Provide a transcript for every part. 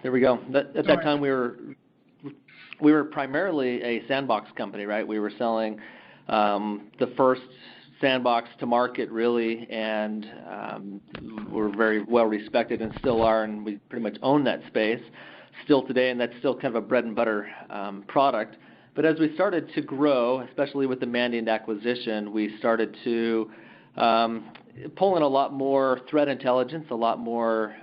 There we go. At that time, we were primarily a sandbox company, right? We were selling the first sandbox to market, really, and we're very well respected and still are, and we pretty much own that space still today, and that's still kind of a bread and butter product. But as we started to grow, especially with the Mandiant acquisition, we started to pull in a lot more threat intelligence, a lot more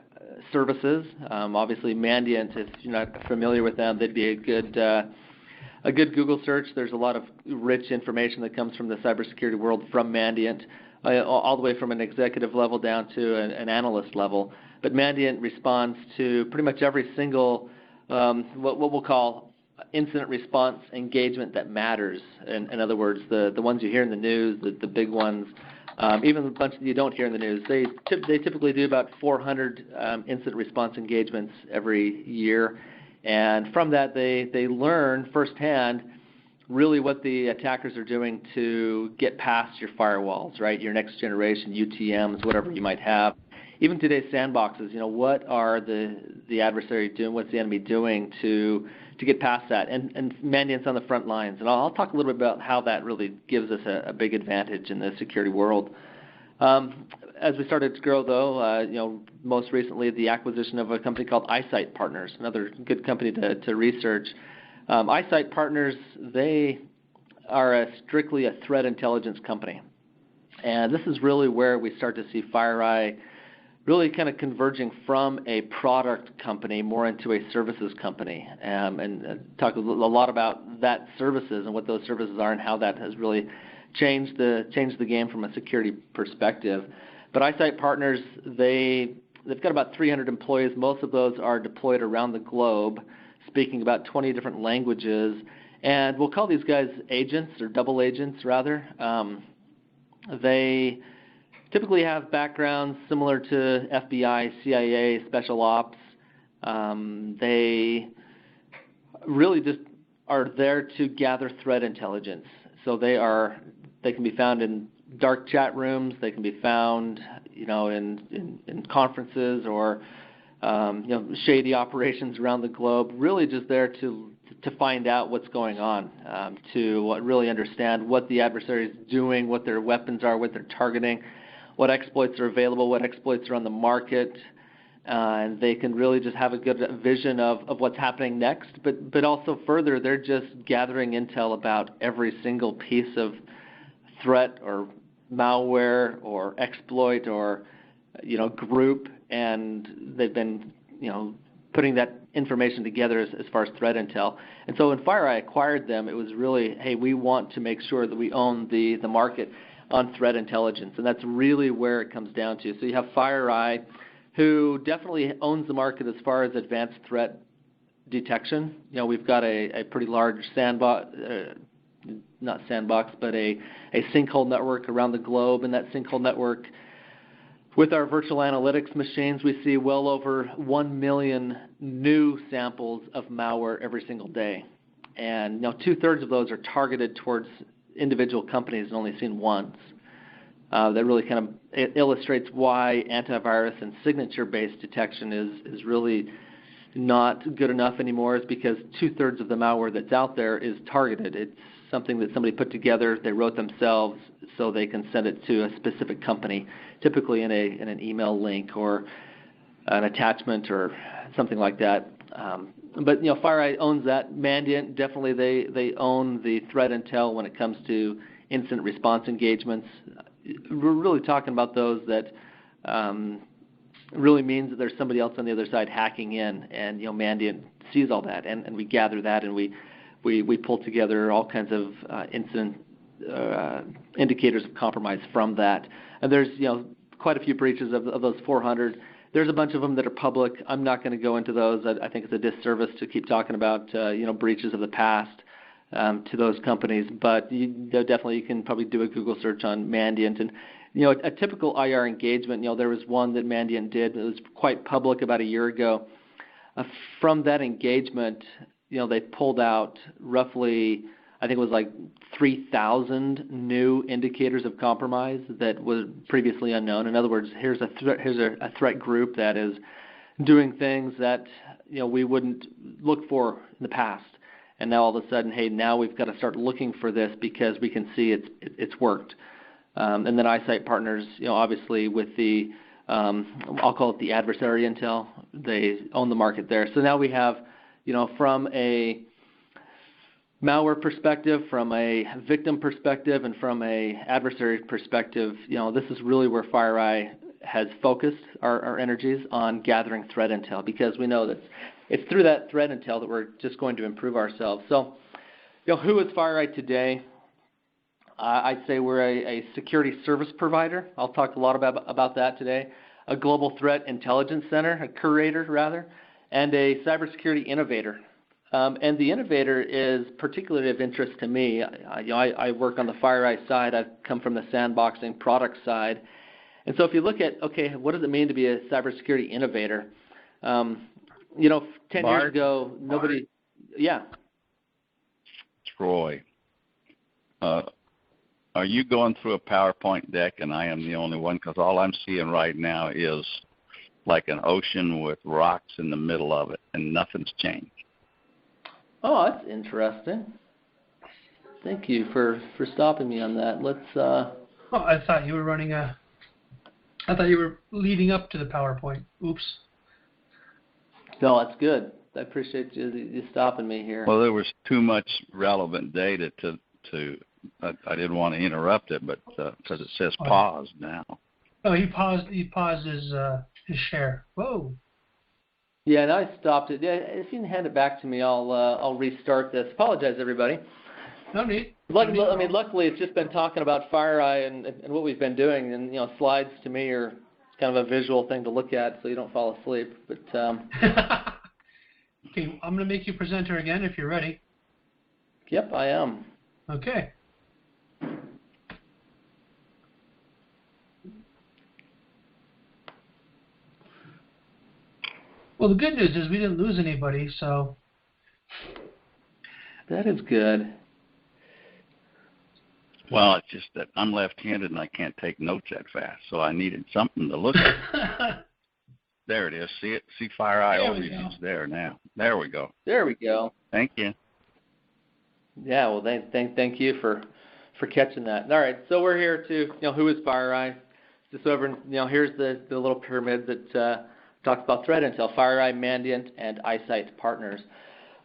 services. Obviously, Mandiant, if you're not familiar with them, they'd be a good Google search. There's a lot of rich information that comes from the cybersecurity world from Mandiant, all the way from an executive level down to an analyst level. But Mandiant responds to pretty much every single what we'll call incident response engagement that matters. In other words, the ones you hear in the news, the big ones, even the bunch that you don't hear in the news. They typically do about 400 incident response engagements every year. And from that, they learn firsthand really what the attackers are doing to get past your firewalls, right? Your next generation UTMs, whatever you might have. Even today's sandboxes, what are the adversary doing? What's the enemy doing to get past that? And Mandiant's on the front lines. And I'll talk a little bit about how that really gives us a big advantage in the security world. As we started to grow, though, most recently the acquisition of a company called Eyesight Partners, another good company to research. Eyesight Partners, they are strictly a threat intelligence company. And this is really where we start to see FireEye really kind of converging from a product company more into a services company, and talk a lot about that services and what those services are and how that has really changed the game from a security perspective. But Eyesight Partners, they've got about 300 employees. Most of those are deployed around the globe, speaking about 20 different languages. And we'll call these guys agents, or double agents rather. They typically have backgrounds similar to FBI, CIA, special ops. They really just are there to gather threat intelligence. So they can be found in dark chat rooms. They can be found, in conferences or shady operations around the globe. Really just there to find out what's going on, to really understand what the adversary is doing, what their weapons are, what they're targeting, what exploits are available, what exploits are on the market, and they can really just have a good vision of what's happening next. But also further, they're just gathering intel about every single piece of threat or malware or exploit or group, and they've been putting that information together as far as threat intel. And so when FireEye acquired them, it was really, hey, we want to make sure that we own the market on threat intelligence, and that's really where it comes down to. So you have FireEye, who definitely owns the market as far as advanced threat detection. We've got a pretty large sandbox, not sandbox, but a sinkhole network around the globe, and that sinkhole network, with our virtual analytics machines, we see well over 1 million new samples of malware every single day. And 2/3 of those are targeted towards individual companies and only seen once. That really kind of illustrates why antivirus and signature-based detection is really not good enough anymore, is because 2/3 of the malware that's out there is targeted. It's something that somebody put together, they wrote themselves so they can send it to a specific company, typically in an email link or an attachment or something like that. But FireEye owns that. Mandiant, definitely they own the threat intel when it comes to incident response engagements. We're really talking about those that really means that there's somebody else on the other side hacking in, and Mandiant sees all that, and we gather that, and we pull together all kinds of incident indicators of compromise from that. And there's quite a few breaches of those 400. There's a bunch of them that are public. I'm not going to go into those. I think it's a disservice to keep talking about breaches of the past to those companies. But definitely you can probably do a Google search on Mandiant. And a typical IR engagement, there was one that Mandiant did. It was quite public about a year ago. From that engagement, they pulled out roughly, I think it was like 3,000 new indicators of compromise that was previously unknown. In other words, here's a threat group that is doing things that we wouldn't look for in the past. And now all of a sudden, hey, now we've got to start looking for this because we can see it's worked. And then eyesight partners, obviously with the, I'll call it the adversary intel, they own the market there. So now we have, from a malware perspective, from a victim perspective, and from a adversary perspective, this is really where FireEye has focused our energies on gathering threat intel, because we know that it's through that threat intel that we're just going to improve ourselves. So, who is FireEye today? I'd say we're a security service provider. I'll talk a lot about that today. A global threat intelligence center, a curator rather, and a cybersecurity innovator. And the innovator is particularly of interest to me. I work on the FireEye side. I've come from the sandboxing product side. And so if you look at, okay, what does it mean to be a cybersecurity innovator? 10 years ago, nobody, yeah. Troy, are you going through a PowerPoint deck and I am the only one? Because all I'm seeing right now is like an ocean with rocks in the middle of it, and nothing's changed. Oh, that's interesting. Thank you for stopping me on that. Let's. Oh, I thought you were running a. I thought you were leading up to the PowerPoint. Oops. No, that's good. I appreciate you stopping me here. Well, there was too much relevant data to I didn't want to interrupt it, but because it says pause now. Oh, he paused his share. Whoa. Yeah, and I stopped it. Yeah, if you can hand it back to me, I'll restart this. Apologize, everybody. No need. Luckily, it's just been talking about FireEye and what we've been doing, and slides to me are kind of a visual thing to look at, so you don't fall asleep. But okay, I'm going to make you presenter again if you're ready. Yep, I am. Okay. Well, the good news is we didn't lose anybody, so. That is good. Well, it's just that I'm left-handed and I can't take notes that fast, so I needed something to look at. There it is. See it? See FireEye overview. It's there now. There we go. There we go. Thank you. Yeah, well, thank you for catching that. All right, so we're here to, who is FireEye? Just over, here's the little pyramid that talks about threat intel, FireEye, Mandiant, and eyesight partners.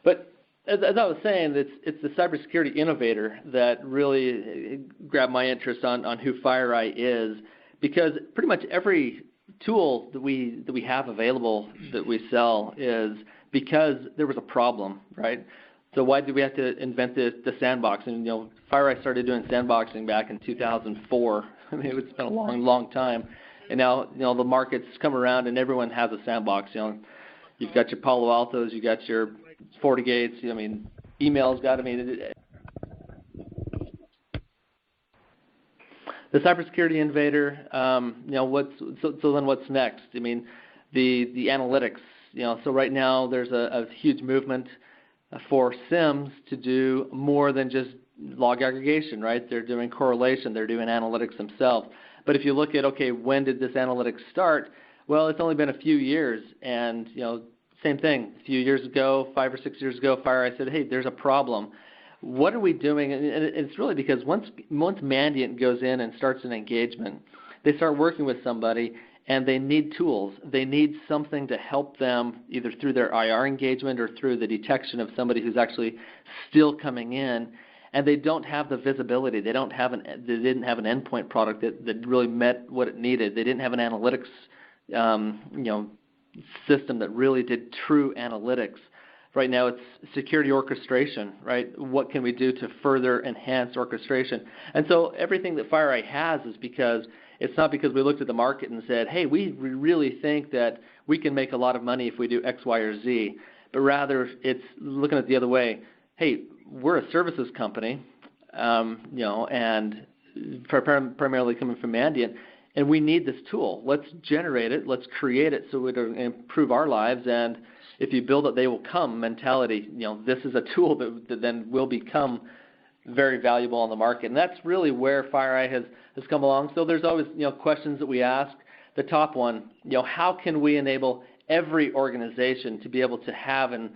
But as I was saying, it's the cybersecurity innovator that really grabbed my interest on who FireEye is, because pretty much every tool that we have available that we sell is because there was a problem, right? So why did we have to invent the sandbox? And FireEye started doing sandboxing back in 2004. I mean, it's been a long time. And now, the market's come around and everyone has a sandbox. You've got your Palo Altos, you got your FortiGates. Email's got. The cybersecurity innovator. Then what's next? The analytics. So right now there's a huge movement for SIMs to do more than just log aggregation, right? They're doing correlation. They're doing analytics themselves. But if you look at, okay, when did this analytics start? Well, it's only been a few years, and same thing. A few years ago, 5 or 6 years ago, FireEye said, hey, there's a problem. What are we doing? And it's really because once Mandiant goes in and starts an engagement, they start working with somebody, and they need tools. They need something to help them either through their IR engagement or through the detection of somebody who's actually still coming in. And they don't have the visibility. They didn't have an endpoint product that really met what it needed. They didn't have an analytics, system that really did true analytics. Right now, it's security orchestration. Right? What can we do to further enhance orchestration? And so everything that FireEye has is because it's not because we looked at the market and said, hey, we really think that we can make a lot of money if we do X, Y, or Z. But rather, it's looking at it the other way. Hey, we're a services company, and primarily coming from Mandiant, and we need this tool. Let's generate it. Let's create it so it'll improve our lives. And if you build it, they will come mentality. This is a tool that then will become very valuable on the market. And that's really where FireEye has come along. So there's always questions that we ask. The top one, how can we enable every organization to be able to have and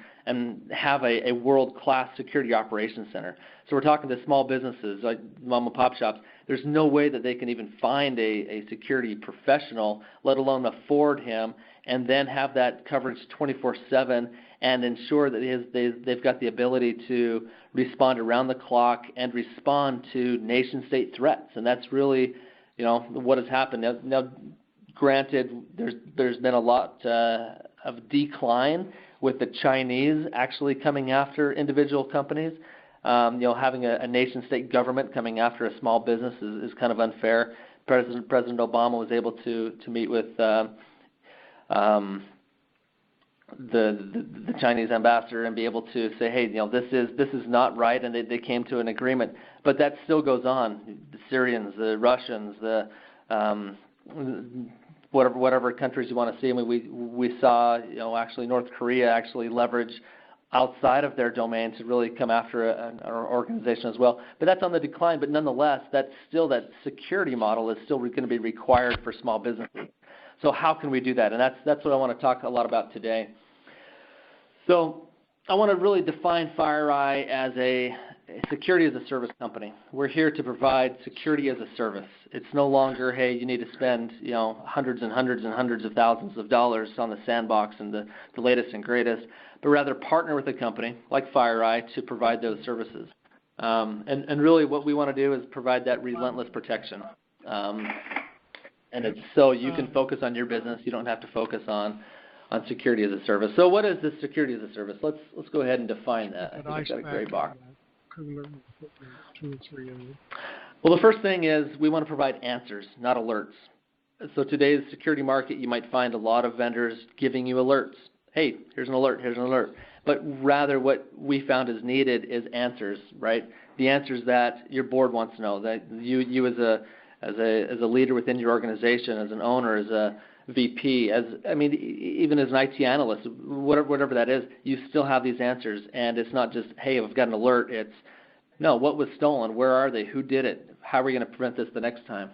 have a world-class security operations center. So we're talking to small businesses like mom and pop shops. There's no way that they can even find a security professional, let alone afford him, and then have that coverage 24/7 and ensure that they've got the ability to respond around the clock and respond to nation-state threats. And that's really, what has happened. Now granted, there's been a lot of decline with the Chinese actually coming after individual companies. Having a nation-state government coming after a small business is kind of unfair. President Obama was able to meet with the Chinese ambassador and be able to say, hey, this is not right, and they came to an agreement. But that still goes on. The Syrians, the Russians, the whatever countries you want to see. I mean, we saw actually North Korea actually leverage outside of their domain to really come after an organization as well. But that's on the decline. But nonetheless, that security model is still going to be required for small businesses. So how can we do that? And that's what I want to talk a lot about today. So I want to really define FireEye as a security as a service company. We're here to provide security as a service. It's no longer, hey, you need to spend hundreds and hundreds and hundreds of thousands of dollars on the sandbox and the latest and greatest, but rather partner with a company like FireEye to provide those services. And really what we want to do is provide that relentless protection. And it's so you can focus on your business. You don't have to focus on security as a service. So what is this security as a service? Let's go ahead and define that. I think I've got a gray box. Well, the first thing is we want to provide answers, not alerts. So today's security market, you might find a lot of vendors giving you alerts. Hey, here's an alert, here's an alert. But rather what we found is needed is answers, right? The answers that your board wants to know, that you as a leader within your organization, as an owner, as a VP, even as an IT analyst, whatever that is, you still have these answers. And it's not just, hey, I've got an alert. It's, no, what was stolen? Where are they? Who did it? How are we going to prevent this the next time?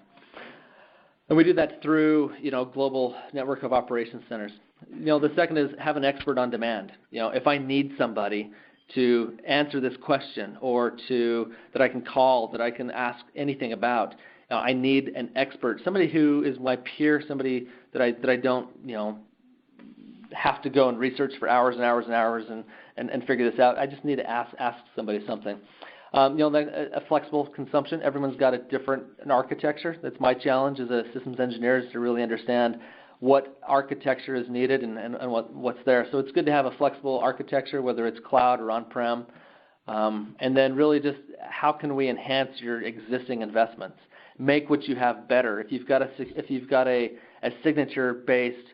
And we do that through, global network of operations centers. The second is have an expert on demand. If I need somebody to answer this question or that I can call, that I can ask anything about, I need an expert, somebody who is my peer, somebody that I don't, have to go and research for hours and hours and hours and figure this out. I just need to ask somebody something. A flexible consumption. Everyone's got a different architecture. That's my challenge as a systems engineer, is to really understand what architecture is needed and what's there. So it's good to have a flexible architecture, whether it's cloud or on-prem. And then really just how can we enhance your existing investments? Make what you have better. If you've got a signature-based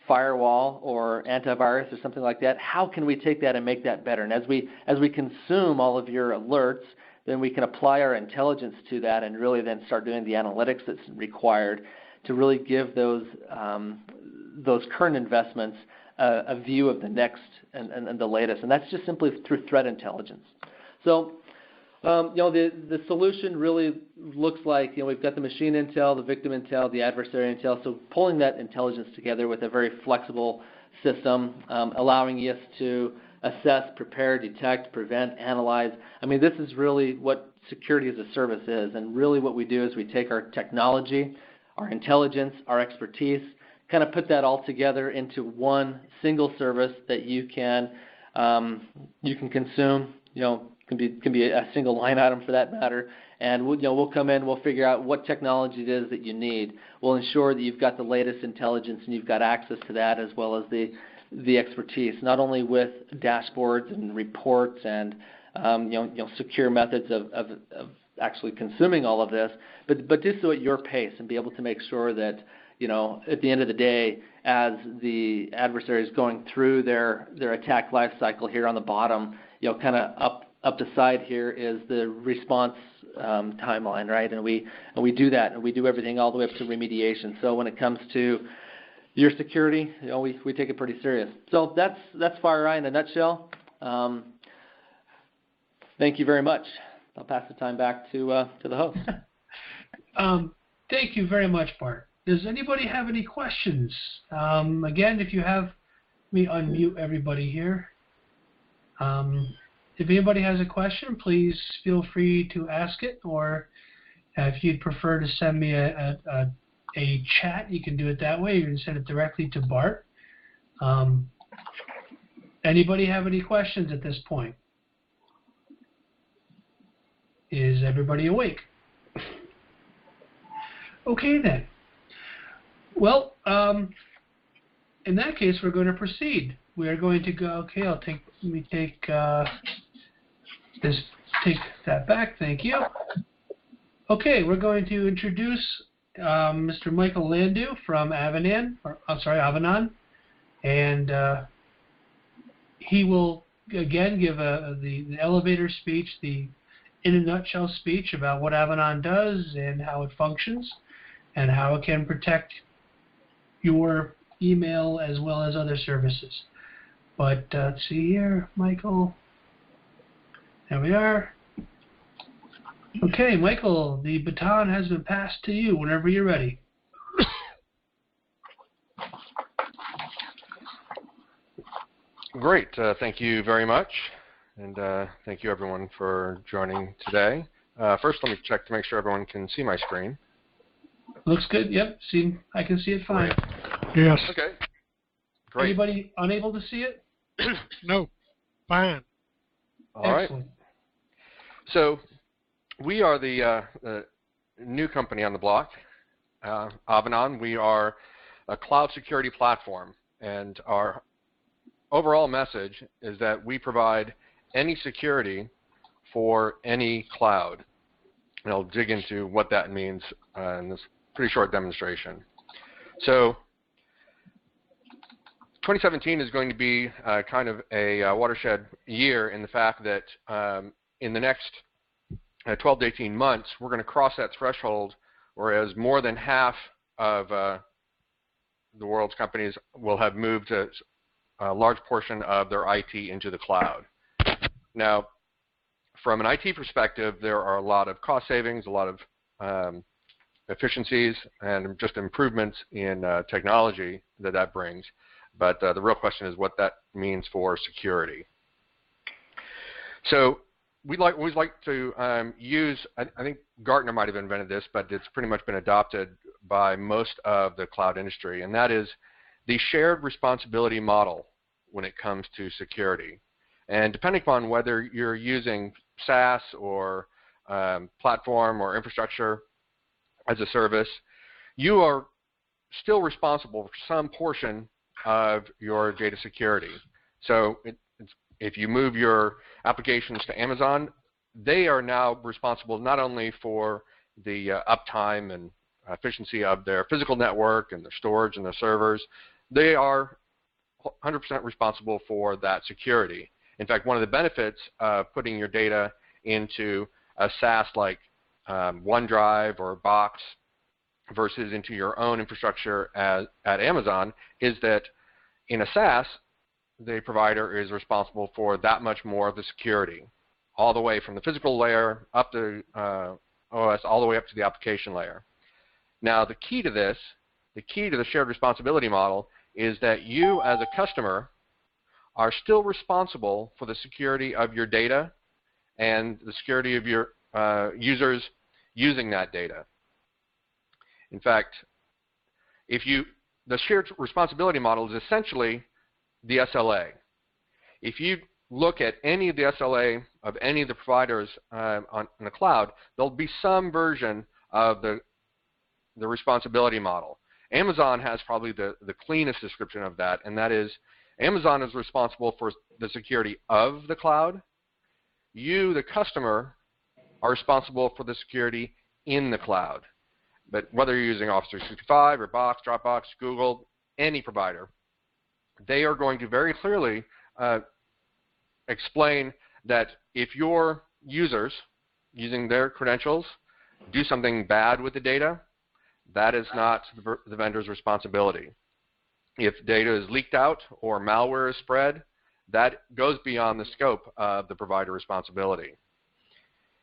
firewall or antivirus or something like that, how can we take that and make that better? And as we consume all of your alerts, then we can apply our intelligence to that and really then start doing the analytics that's required to really give those current investments a view of the next and the latest. And that's just simply through threat intelligence. So the solution really looks like, we've got the machine intel, the victim intel, the adversary intel. So pulling that intelligence together with a very flexible system, allowing us to assess, prepare, detect, prevent, analyze. This is really what security as a service is. And really what we do is we take our technology, our intelligence, our expertise, kind of put that all together into one single service that you can consume, can be a single line item for that matter, and we'll come in, we'll figure out what technology it is that you need. We'll ensure that you've got the latest intelligence and you've got access to that, as well as the expertise, not only with dashboards and reports and secure methods of actually consuming all of this, but do so at your pace and be able to make sure that at the end of the day, as the adversary is going through their attack life cycle here on the bottom, kind of up the side here is the response timeline, right? And we do that, and we do everything all the way up to remediation. So when it comes to your security, we take it pretty serious. So that's FireEye in a nutshell. Thank you very much. I'll pass the time back to the host. Thank you very much, Bart. does anybody have any questions? Again, if you have, let me unmute everybody here. If anybody has a question, please feel free to ask it, or if you'd prefer to send me a chat, you can do it that way. You can send it directly to Bart. Anybody have any questions at this point? Is everybody awake? Okay then. Well, in that case, we're going to proceed. We are going to go. Okay, let me take that back. Thank you. Okay, we're going to introduce Mr. Michael Landau from Avanan, and he will again give the elevator speech, the in a nutshell speech about what Avanan does and how it functions, and how it can protect your email as well as other services. But let's see here, Michael. There we are. Okay, Michael, the baton has been passed to you whenever you're ready. Great. Thank you very much. And thank you, everyone, for joining today. First, let me check to make sure everyone can see my screen. Looks good. Yep. I can see it fine. Great. Yes. Okay. Great. Anybody unable to see it? No. Fine. All Excellent. right. So we are the new company on the block, Avanan. We are a cloud security platform, and our overall message is that we provide any security for any cloud. And I'll dig into what that means in this pretty short demonstration. So 2017 is going to be kind of a watershed year in the fact that in the next 12 to 18 months, we're going to cross that threshold, whereas more than half of the world's companies will have moved a large portion of their IT into the cloud. Now, from an IT perspective, there are a lot of cost savings, a lot of efficiencies, and just improvements in technology that brings. But the real question is what that means for security. So we always like to use, I think Gartner might have invented this, but it's pretty much been adopted by most of the cloud industry, and that is the shared responsibility model when it comes to security. And depending upon whether you're using SaaS or platform or infrastructure as a service, you are still responsible for some portion of your data security. So if you move your applications to Amazon, they are now responsible not only for the uptime and efficiency of their physical network and their storage and their servers, they are 100% responsible for that security. In fact, one of the benefits of putting your data into a SaaS like OneDrive or Box versus into your own infrastructure at Amazon is that in a SaaS, the provider is responsible for that much more of the security, all the way from the physical layer up to OS, all the way up to the application layer. Now, the key to this, the key to the shared responsibility model is that you as a customer are still responsible for the security of your data and the security of your users using that data. In fact, the shared responsibility model is essentially the SLA. If you look at any of the SLA of any of the providers in the cloud, there'll be some version of the responsibility model. Amazon has probably the cleanest description of that, and that is Amazon is responsible for the security of the cloud. You, the customer, are responsible for the security in the cloud. But whether you're using Office 365 or Box, Dropbox, Google, any provider, they are going to very clearly explain that if your users, using their credentials, do something bad with the data, that is not the vendor's responsibility. If data is leaked out or malware is spread, that goes beyond the scope of the provider responsibility.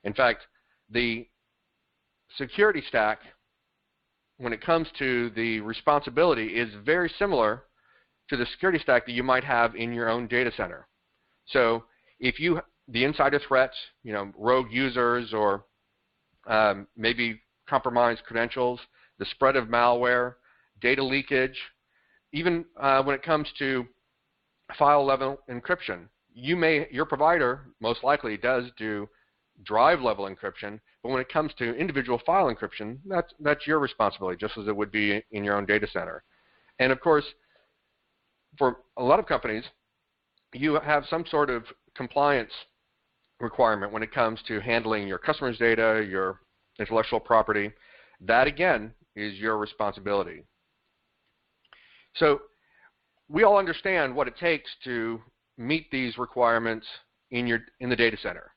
In fact, the security stack when it comes to the responsibility, is very similar to the security stack that you might have in your own data center. So if the insider threats, rogue users or maybe compromised credentials, the spread of malware, data leakage, even when it comes to file level encryption, your provider most likely does do drive level encryption, but when it comes to individual file encryption, that's your responsibility, just as it would be in your own data center. And of course, for a lot of companies, you have some sort of compliance requirement when it comes to handling your customers' data, your intellectual property. That again is your responsibility. So we all understand what it takes to meet these requirements in the data center.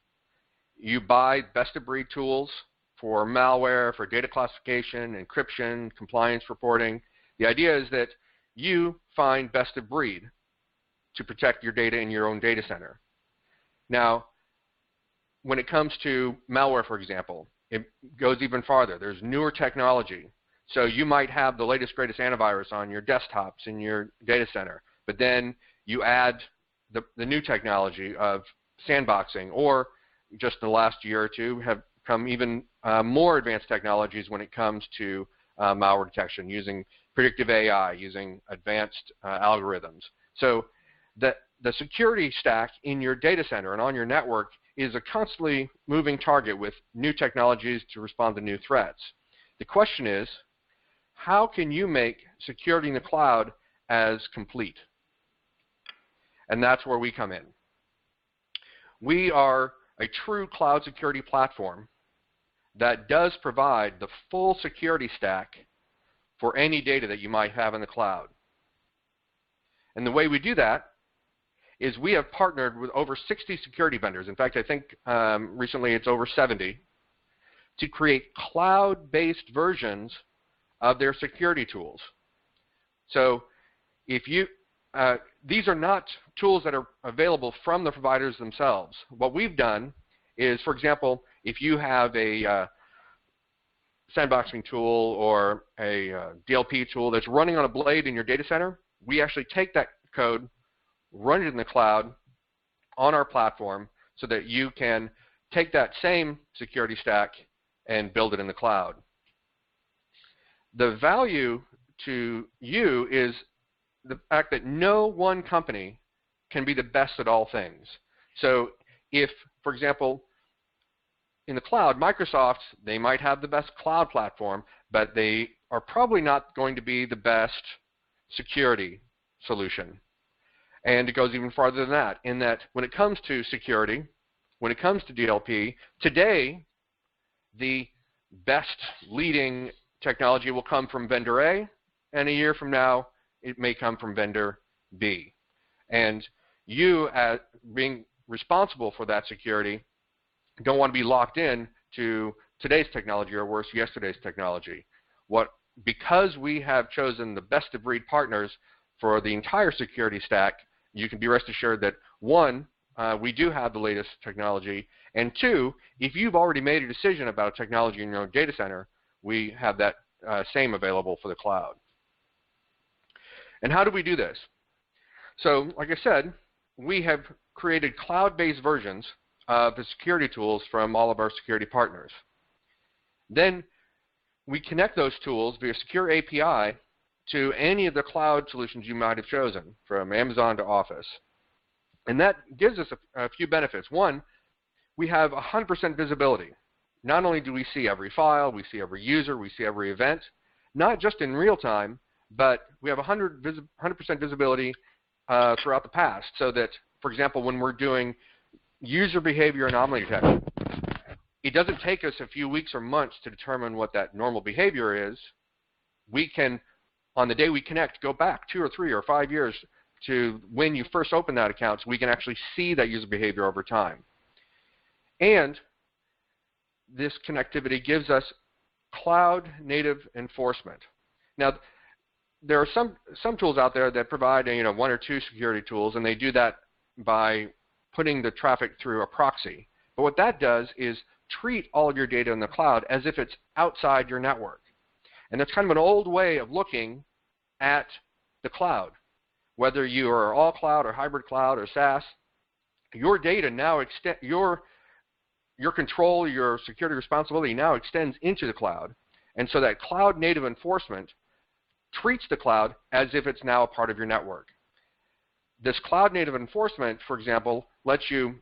You buy best-of-breed tools for malware, for data classification, encryption, compliance reporting. The idea is that you find best-of-breed to protect your data in your own data center. Now, when it comes to malware, for example, it goes even farther. There's newer technology. So you might have the latest, greatest antivirus on your desktops in your data center, but then you add the new technology of sandboxing, or just in the last year or two have come even more advanced technologies when it comes to malware detection, using predictive AI, using advanced algorithms. So the security stack in your data center and on your network is a constantly moving target with new technologies to respond to new threats. The question is, how can you make security in the cloud as complete? And that's where we come in. We are a true cloud security platform that does provide the full security stack for any data that you might have in the cloud. And the way we do that is we have partnered with over 60 security vendors. In fact, I think recently it's over 70, to create cloud-based versions of their security tools. So if you, these are not tools that are available from the providers themselves. What we've done is, for example, if you have a sandboxing tool or a DLP tool that's running on a blade in your data center, we actually take that code, run it in the cloud on our platform so that you can take that same security stack and build it in the cloud. The value to you is the fact that no one company can be the best at all things. So if, for example, in the cloud, Microsoft, they might have the best cloud platform, but they are probably not going to be the best security solution. And it goes even farther than that, in that when it comes to security, when it comes to DLP, today the best leading technology will come from vendor A, and a year from now it may come from vendor B. And you, as being responsible for that security, don't want to be locked in to today's technology or worse, yesterday's technology. Because we have chosen the best of breed partners for the entire security stack, you can be rest assured that one, we do have the latest technology, and two, if you've already made a decision about a technology in your own data center, we have that same available for the cloud. And how do we do this? So, like I said, we have created cloud-based versions of the security tools from all of our security partners. Then we connect those tools via secure API to any of the cloud solutions you might have chosen, from Amazon to Office. And that gives us a few benefits. One, we have 100% visibility. Not only do we see every file, we see every user, we see every event, not just in real time, but we have 100% visibility throughout the past, so that, for example, when we're doing user behavior anomaly detection, it doesn't take us a few weeks or months to determine what that normal behavior is. We can, on the day we connect, go back 2 or 3 or 5 years to when you first opened that account, so we can actually see that user behavior over time. And this connectivity gives us cloud-native enforcement. Now, there are some tools out there that provide 1 or 2 security tools, and they do that by putting the traffic through a proxy. But what that does is treat all of your data in the cloud as if it's outside your network. And that's kind of an old way of looking at the cloud. Whether you are all cloud or hybrid cloud or SaaS, your data now extend, your control, your security responsibility now extends into the cloud. And so that cloud native enforcement treats the cloud as if it's now a part of your network. This cloud native enforcement, for example, lets you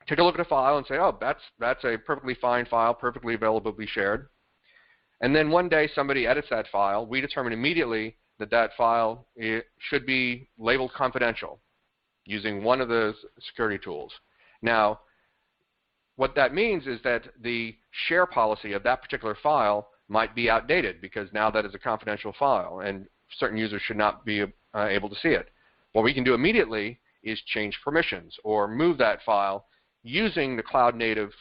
take a look at a file and say, oh, that's a perfectly fine file, perfectly available to be shared. And then one day somebody edits that file. We determine immediately that that file should be labeled confidential using one of the security tools. Now, what that means is that the share policy of that particular file might be outdated because now that is a confidential file and certain users should not be able to see it. What we can do immediately is change permissions or move that file using the cloud native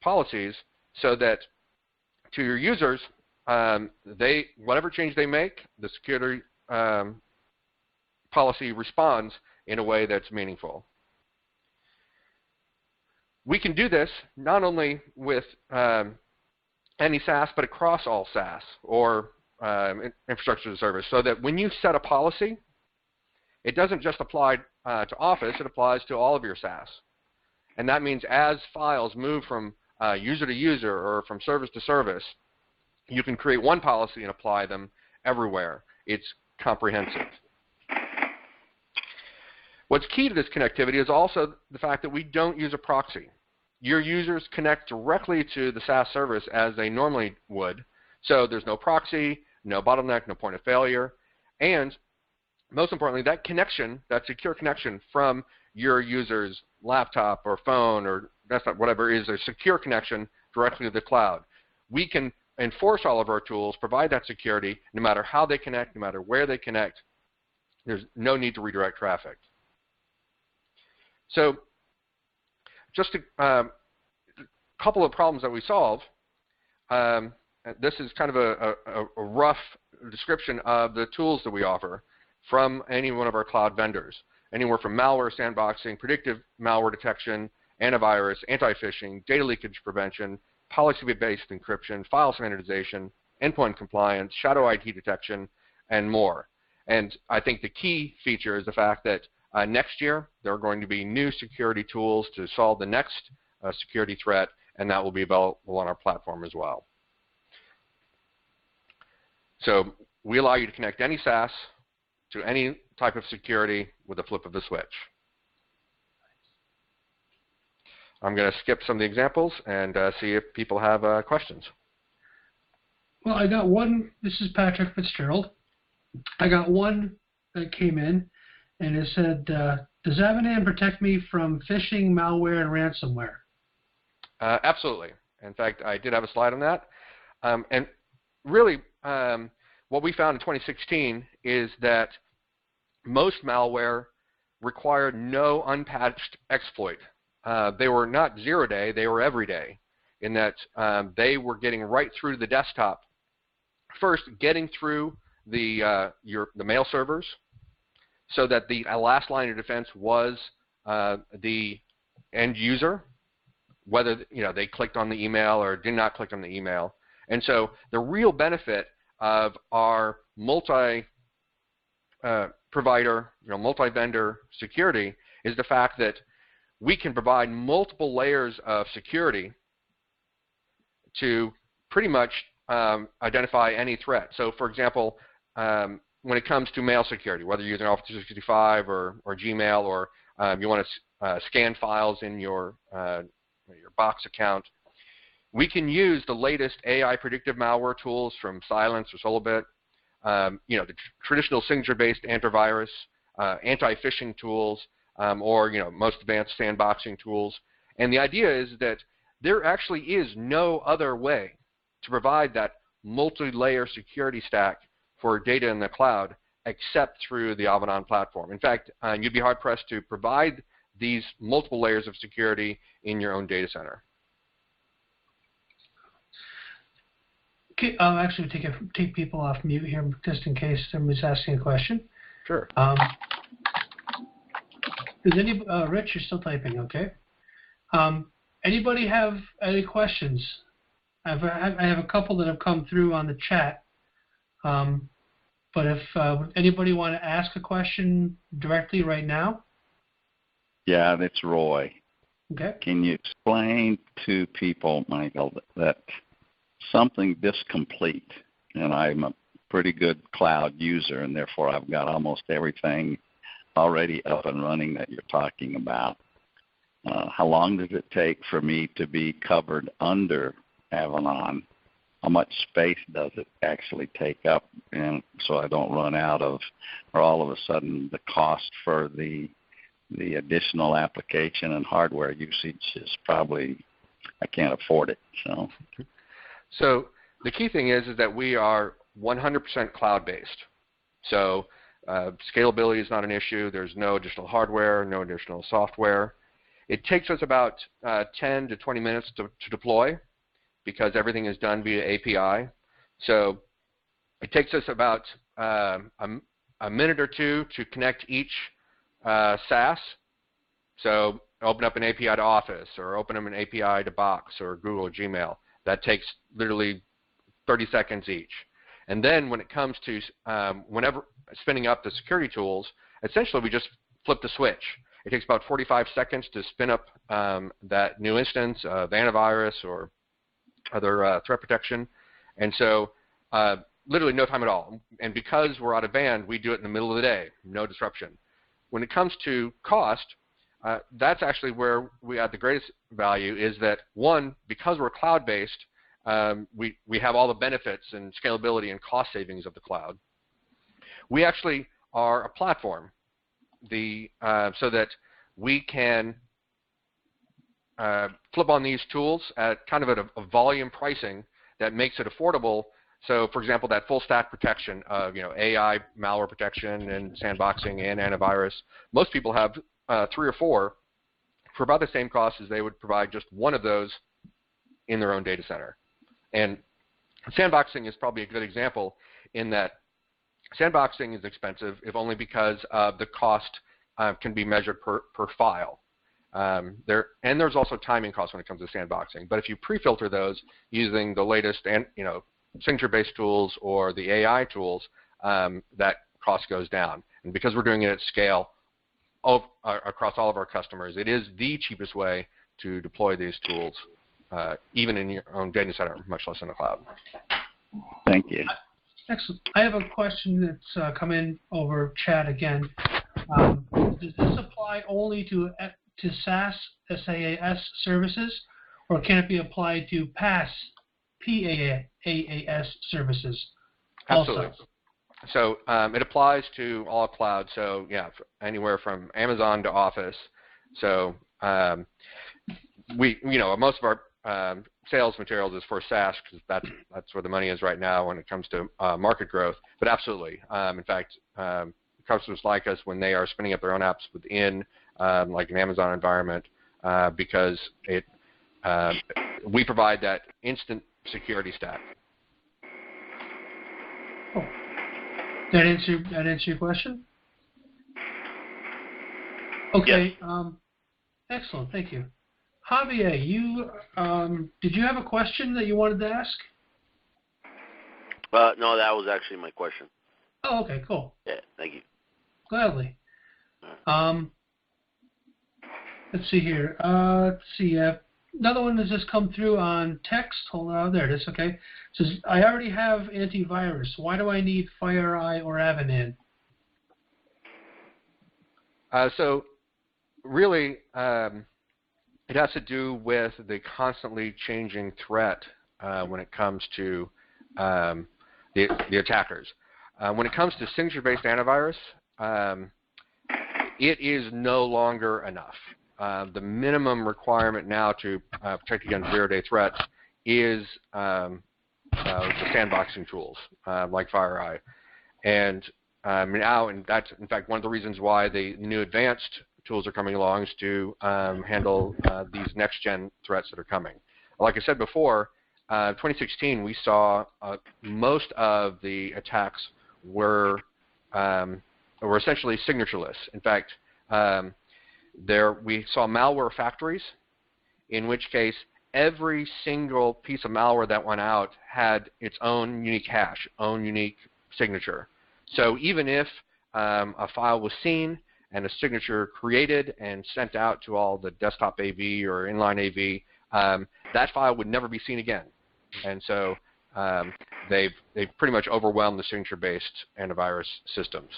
policies so that to your users, whatever change they make, the security policy responds in a way that's meaningful. We can do this not only with any SaaS, but across all SaaS or infrastructure as a service, so that when you set a policy, it doesn't just apply to Office, it applies to all of your SaaS. And that means as files move from user to user or from service to service, you can create one policy and apply them everywhere. It's comprehensive. What's key to this connectivity is also the fact that we don't use a proxy. Your users connect directly to the SaaS service as they normally would. So there's no proxy, no bottleneck, no point of failure. And most importantly, that connection, that secure connection from your user's laptop or phone or desktop, whatever is a secure connection directly to the cloud. We can enforce all of our tools, provide that security, no matter how they connect, no matter where they connect. There's no need to redirect traffic. So just a couple of problems that we solve. This is kind of a rough description of the tools that we offer from any one of our cloud vendors. Anywhere from malware sandboxing, predictive malware detection, antivirus, anti-phishing, data leakage prevention, policy-based encryption, file standardization, endpoint compliance, shadow IT detection, and more. And I think the key feature is the fact that next year there are going to be new security tools to solve the next security threat, and that will be available on our platform as well. So we allow you to connect any SaaS to any type of security with a flip of the switch. I'm going to skip some of the examples and see if people have questions. Well, I got one. This is Patrick Fitzgerald. I got one that came in, and it said, does Avanan protect me from phishing, malware, and ransomware? Absolutely. In fact, I did have a slide on that. And really, what we found in 2016 is that most malware required no unpatched exploit. They were not 0-day, they were every day, in that they were getting right through the desktop. First, getting through the mail servers so that the last line of defense was the end user, whether they clicked on the email or did not click on the email. And so the real benefit of our multi-provider, multi-vendor security is the fact that we can provide multiple layers of security to pretty much identify any threat. So, for example, when it comes to mail security, whether you're using Office 365 or Gmail, or you want to scan files in your Box account, we can use the latest AI predictive malware tools from Cylance or Solibit, the traditional signature-based antivirus, anti-phishing tools, or most advanced sandboxing tools. And the idea is that there actually is no other way to provide that multi-layer security stack for data in the cloud except through the Avanan platform. In fact, you'd be hard-pressed to provide these multiple layers of security in your own data center. Okay, I'll actually take people off mute here just in case somebody's asking a question. Sure. Does Rich, you're still typing, okay? Anybody have any questions? I have a couple that have come through on the chat. But if anybody want to ask a question directly right now? Yeah, that's Roy. Okay. Can you explain to people, Michael, that something this complete, and I'm a pretty good cloud user, and therefore I've got almost everything already up and running that you're talking about. How long does it take for me to be covered under Avanan? How much space does it actually take up, and so I don't run out of, or all of a sudden the cost for the additional application and hardware usage is probably, I can't afford it. So the key thing is that we are 100% cloud-based. So scalability is not an issue. There's no additional hardware, no additional software. It takes us about 10 to 20 minutes to deploy because everything is done via API. So it takes us about a minute or two to connect each SaaS. So open up an API to Office or open up an API to Box or Google or Gmail. That takes literally 30 seconds each. And then when it comes to whenever spinning up the security tools, essentially we just flip the switch. It takes about 45 seconds to spin up that new instance of antivirus or other threat protection. And so literally no time at all. And because we're out of band, we do it in the middle of the day, no disruption. When it comes to cost, that's actually where we add the greatest value is that, one, because we're cloud-based, we have all the benefits and scalability and cost savings of the cloud. We actually are a platform so that we can flip on these tools at kind of a volume pricing that makes it affordable. So, for example, that full stack protection of AI malware protection and sandboxing and antivirus, most people have 3 or 4 for about the same cost as they would provide just one of those in their own data center. And sandboxing is probably a good example in that sandboxing is expensive, if only because the cost can be measured per file. There's also timing costs when it comes to sandboxing. But if you pre-filter those using the latest signature-based tools or the AI tools, that cost goes down. And because we're doing it at scale across all of our customers, it is the cheapest way to deploy these tools, even in your own data center, much less in the cloud. Thank you. Excellent. I have a question that's come in over chat again. Does this apply only to SaaS, SaaS services, or can it be applied to PaaS, PaaS services also? Absolutely. So it applies to all cloud. So yeah, anywhere from Amazon to Office. So most of our sales materials is for SaaS because that's where the money is right now when it comes to market growth. But absolutely, in fact, customers like us when they are spinning up their own apps within like an Amazon environment because we provide that instant security stack. Oh. That answer your question? Okay. Yes. Excellent. Thank you. Javier, did you have a question that you wanted to ask? No, that was actually my question. Oh, okay, cool. Yeah, thank you. Gladly. Let's see here. Another one has just come through on text. Hold on, there it is. Okay. It says, I already have antivirus. Why do I need FireEye or Avanan? So really, it has to do with the constantly changing threat when it comes to the attackers. When it comes to signature-based antivirus, it is no longer enough. The minimum requirement now to protect against zero-day threats is the sandboxing tools like FireEye. And now, and that's in fact one of the reasons why the new advanced tools are coming along is to handle these next-gen threats that are coming. Like I said before, 2016 we saw most of the attacks were essentially signatureless. In fact, we saw malware factories, in which case every single piece of malware that went out had its own unique hash, own unique signature. So even if a file was seen and a signature created and sent out to all the desktop AV or inline AV, that file would never be seen again. And so they've pretty much overwhelmed the signature-based antivirus systems.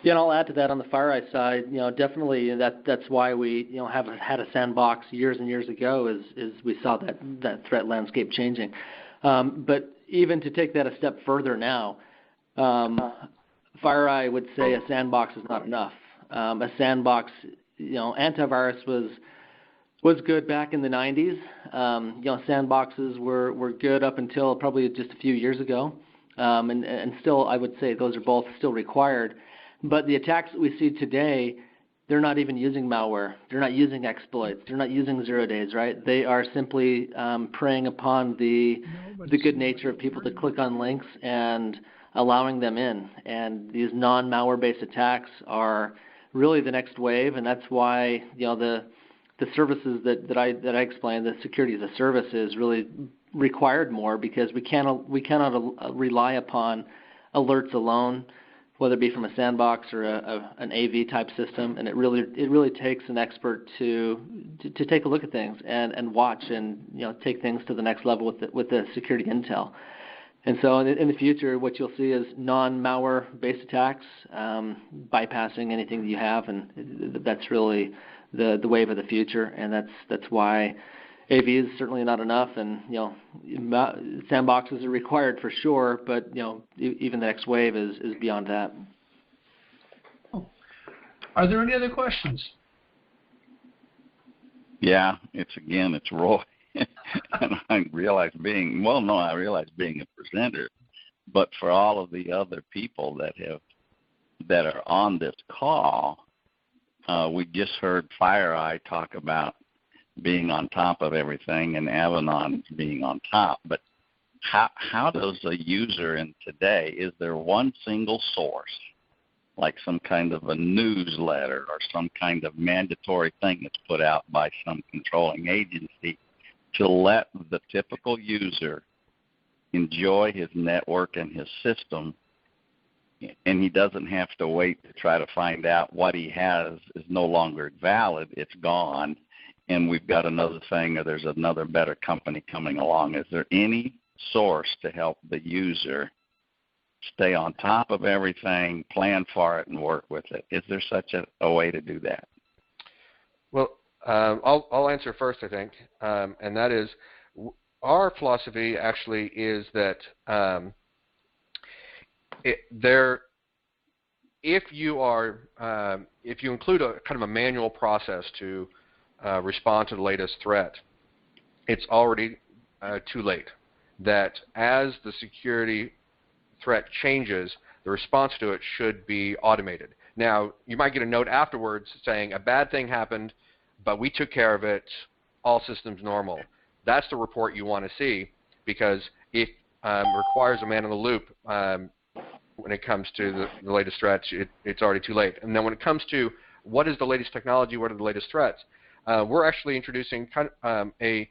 Yeah, and I'll add to that on the FireEye side. Definitely that's why we have had a sandbox years and years ago. Is we saw that threat landscape changing. But even to take that a step further now, FireEye would say a sandbox is not enough. A sandbox, antivirus was good back in the 90s. Sandboxes were good up until probably just a few years ago, and still I would say those are both still required. But the attacks that we see today, they're not even using malware. They're not using exploits. They're not using 0 days, right? They are simply preying upon the good nature of people to click on links and allowing them in. And these non-malware-based attacks are really the next wave, and that's why the services that I explained, the security as a service, is really required more, because we cannot rely upon alerts alone, whether it be from a sandbox or an AV type system. And it really takes an expert to take a look at things and watch and take things to the next level with the security intel. And so in the future, what you'll see is non-malware based attacks, bypassing anything that you have, and that's really the wave of the future. And that's why AV is certainly not enough, and sandboxes are required for sure, but even the next wave is beyond that. Are there any other questions? Yeah, it's Roy. And I realize being a presenter, but for all of the other people that are on this call, we just heard FireEye talk about being on top of everything and Avanan being on top. But how does a user in today, is there one single source, like some kind of a newsletter or some kind of mandatory thing that's put out by some controlling agency, to let the typical user enjoy his network and his system, and he doesn't have to wait to try to find out what he has is no longer valid, it's gone, and we've got another thing, or there's another better company coming along? Is there any source to help the user stay on top of everything, plan for it, and work with it? Is there such a way to do that? Well, I'll answer first, I think, and that is, our philosophy actually is that if you include a kind of a manual process to respond to the latest threat, it's already too late. That as the security threat changes, the response to it should be automated. Now, you might get a note afterwards saying a bad thing happened, but we took care of it, all systems normal. That's the report you want to see, because it requires a man in the loop when it comes to the latest threats. It's already too late. And then when it comes to what is the latest technology, what are the latest threats, we're actually introducing kind of, a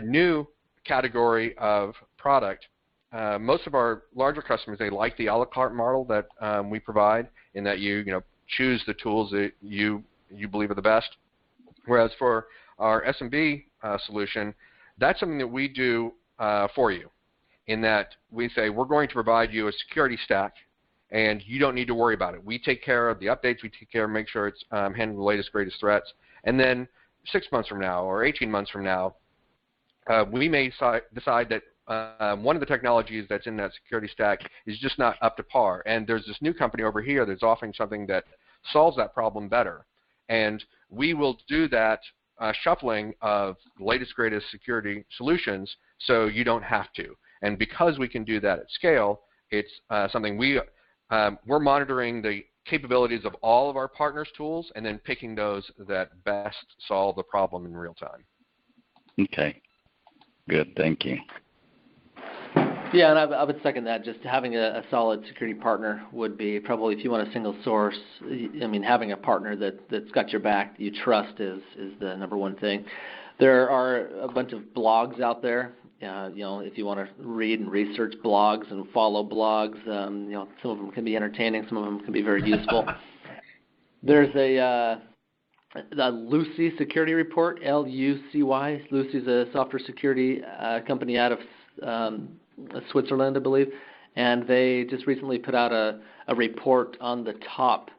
new category of product. Most of our larger customers, they like the a la carte model that we provide, in that you choose the tools that you believe are the best. Whereas for our SMB solution, that's something that we do for you, in that we say we're going to provide you a security stack, and you don't need to worry about it. We take care of the updates. We take care of make sure it's handling the latest, greatest threats. And then 6 months from now or 18 months from now, we may decide that one of the technologies that's in that security stack is just not up to par. And there's this new company over here that's offering something that solves that problem better. And we will do that shuffling of the latest, greatest security solutions, so you don't have to. And because we can do that at scale, it's something we're monitoring the capabilities of all of our partners' tools, and then picking those that best solve the problem in real time. Okay. Good. Thank you. Yeah, and I would second that. Just having a solid security partner would be probably, if you want a single source, having a partner that's got your back, that you trust, is the number one thing. There are a bunch of blogs out there if you want to read and research blogs and follow blogs, some of them can be entertaining, some of them can be very useful. There's the Lucy Security Report, Lucy. Lucy's a software security company out of Switzerland, I believe, and they just recently put out a report on the top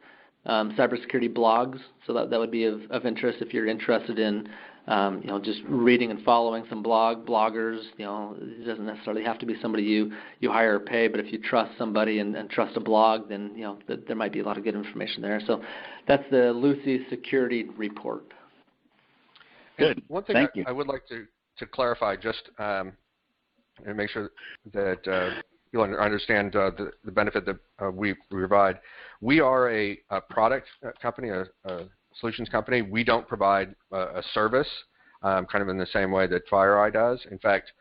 cybersecurity blogs. So that would be of interest if you're interested in just reading and following some bloggers. It doesn't necessarily have to be somebody you hire or pay, but if you trust somebody and trust a blog, then there might be a lot of good information there. So that's the Lucy Security Report. Good. One thing Thank you. I would like to clarify, just and make sure that you'll understand the benefit that we provide. We are a product company, a solutions company. We don't provide a service, kind of in the same way that FireEye does. In fact,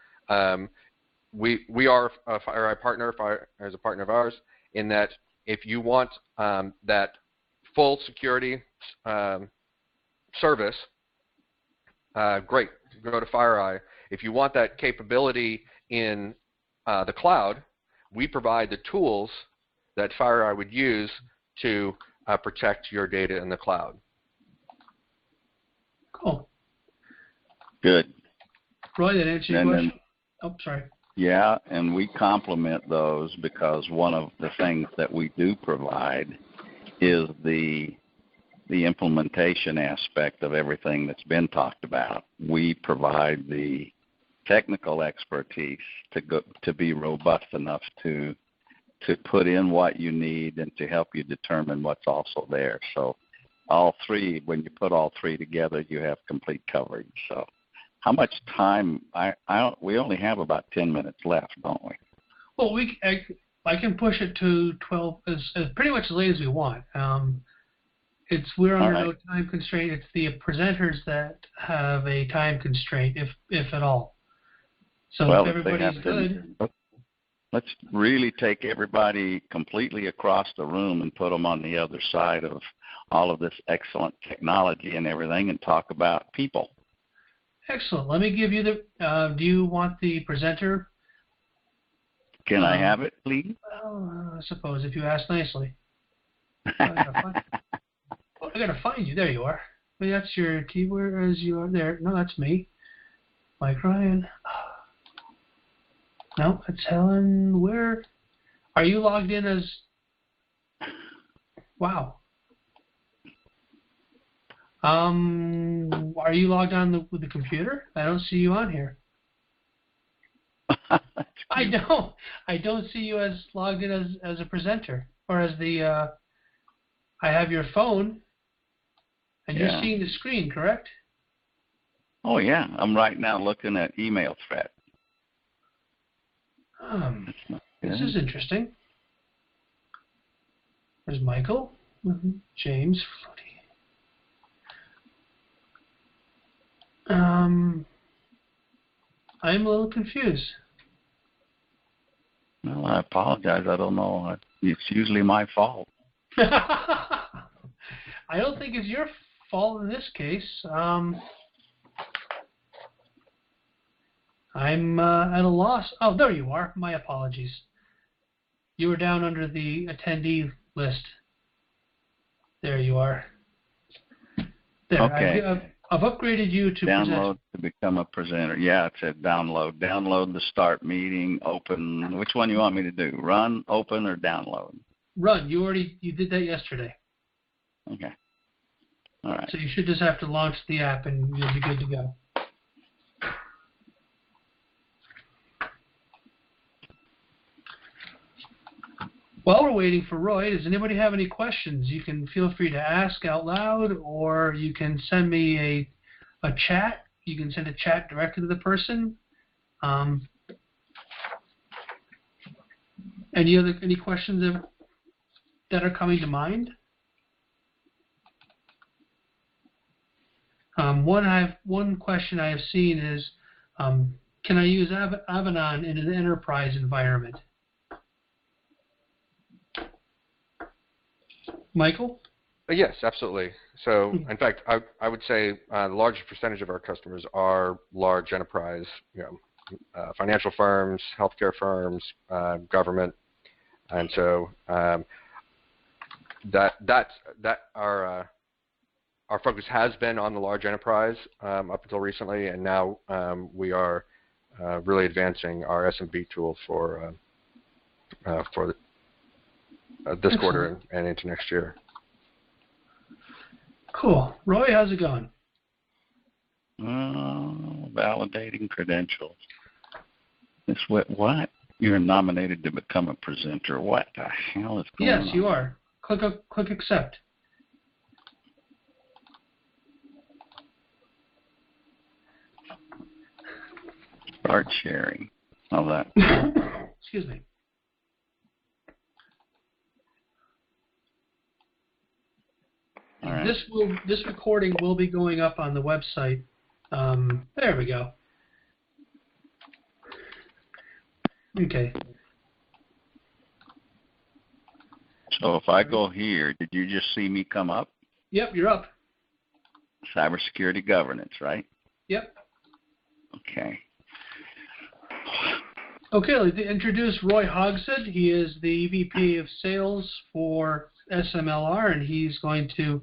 we are a FireEye partner. FireEye is a partner of ours. In that, if you want that full security service, great, go to FireEye. If you want that capability in the cloud, we provide the tools that FireEye would use to protect your data in the cloud. Cool. Good. Roy, that answer your question? Oh, sorry. Yeah, and we complement those because one of the things that we do provide is the implementation aspect of everything that's been talked about. We provide the technical expertise to be robust enough to put in what you need and to help you determine what's also there. So all three, when you put all three together, you have complete coverage. So how much time? We only have about 10 minutes left, don't we? Well, I can push it to 12, as pretty much as late as we want. We're under no time constraint. It's the presenters that have a time constraint, if at all. So if everybody's good. Let's really take everybody completely across the room and put them on the other side of all of this excellent technology and everything and talk about people. Excellent. Let me give you do you want the presenter? Can I have it, please? Well, I suppose, if you ask nicely. I gotta find you. There you are. Well, that's your keyword as you are there. No, that's me. Mike Ryan. No, it's Helen. Where are you logged in as? Wow. Are you logged on with the computer? I don't see you on here. I don't see you as logged in as a presenter or as the. I have your phone, and you're seeing the screen, correct? Oh yeah, I'm right now looking at email thread. This is interesting. There's Michael, James, I'm a little confused. Well, I apologize. I don't know. It's usually my fault. I don't think it's your fault in this case. I'm at a loss. Oh, there you are. My apologies. You were down under the attendee list. There you are. There. Okay. I've upgraded you to download to become a presenter. Yeah, it said download. Download to start meeting. Open. Which one you want me to do? Run, open, or download? Run. You did that yesterday. Okay. All right. So you should just have to launch the app and you'll be good to go. While we're waiting for Roy, does anybody have any questions? You can feel free to ask out loud, or you can send me a chat. You can send a chat directly to the person. Any questions that are coming to mind? One question I have seen is, can I use Avanan in an enterprise environment? Michael? Yes, absolutely. So, in fact, I would say the largest percentage of our customers are large enterprise, financial firms, healthcare firms, government, and so that our focus has been on the large enterprise up until recently, and now we are really advancing our SMB tool for this quarter and into next year. Cool. Roy, how's it going? Validating credentials. This what? You're nominated to become a presenter. What the hell is going on? Yes, you are. Click accept. Start sharing. All that. Excuse me. All right. This recording will be going up on the website. There we go. Okay. So if I go here, did you just see me come up? Yep, you're up. Cybersecurity governance, right? Yep. Okay. Okay, I'd like to introduce Roy Hogshead. He is the EVP of Sales for SMLR, and he's going to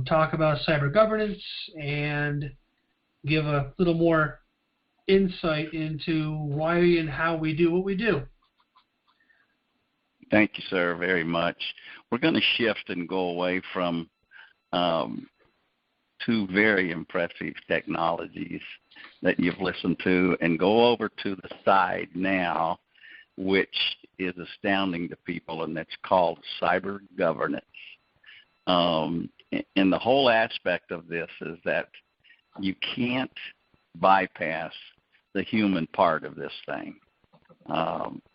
talk about cyber governance and give a little more insight into why and how we do what we do. Thank you, sir, very much. We're going to shift and go away from two very impressive technologies that you've listened to and go over to the side now, which is astounding to people, and that's called cyber governance. And the whole aspect of this is that you can't bypass the human part of this thing,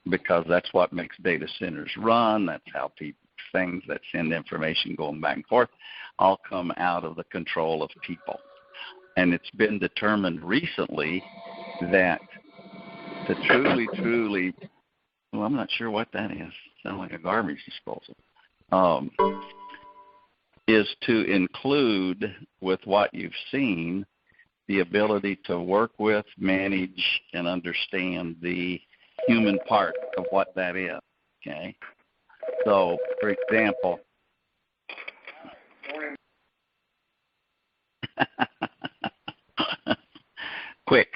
because that's what makes data centers run. That's how things that send information going back and forth all come out of the control of people. And it's been determined recently that to truly, well, I'm not sure what that is. Sounds like a garbage disposal. Is to include with what you've seen the ability to work with, manage, and understand the human part of what that is. Okay. So, for example, quick.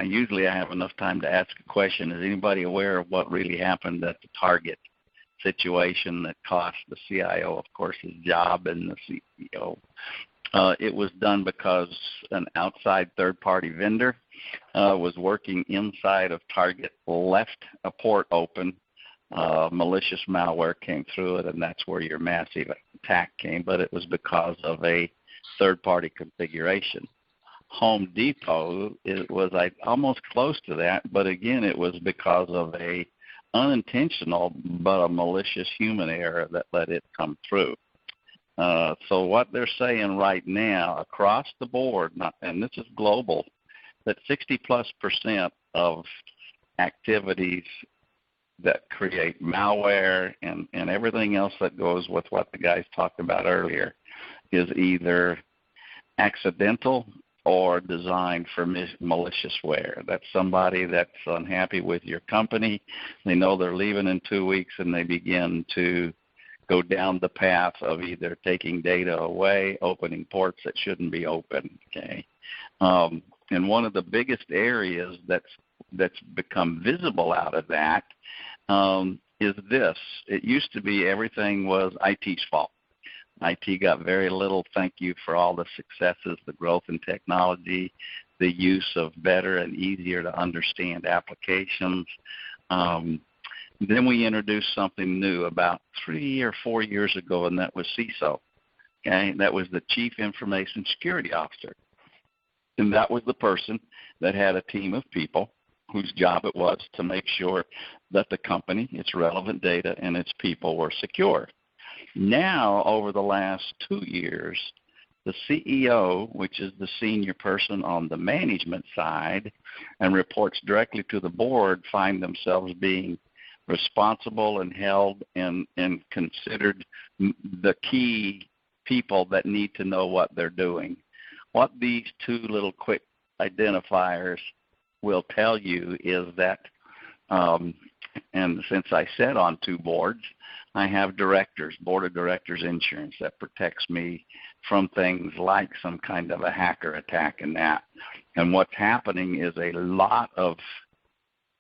Usually I have enough time to ask a question. Is anybody aware of what really happened at the Target situation that cost the CIO, of course, his job and the CEO? It was done because an outside third-party vendor was working inside of Target, left a port open. Malicious malware came through it, and that's where your massive attack came. But it was because of a third-party configuration. Home Depot, it was almost close to that, but again, it was because of a unintentional but a malicious human error that let it come through. So what they're saying right now across the board, and this is global, that 60+% of activities that create malware and everything else that goes with what the guys talked about earlier is either accidental or designed for malicious ware. That's somebody that's unhappy with your company. They know they're leaving in 2 weeks, and they begin to go down the path of either taking data away, opening ports that shouldn't be open. Okay, and one of the biggest areas that's become visible out of that is this. It used to be everything was IT's fault. IT got very little thank you for all the successes, the growth in technology, the use of better and easier to understand applications. Then we introduced something new about 3 or 4 years ago, and that was CISO. Okay, that was the Chief Information Security Officer. And that was the person that had a team of people whose job it was to make sure that the company, its relevant data, and its people were secure. Now, over the last 2 years, the CEO, which is the senior person on the management side and reports directly to the board, find themselves being responsible and held and considered the key people that need to know what they're doing. What these two little quick identifiers will tell you is that, and since I sit on 2 boards, I have board of directors insurance that protects me from things like some kind of a hacker attack and that. And what's happening is a lot of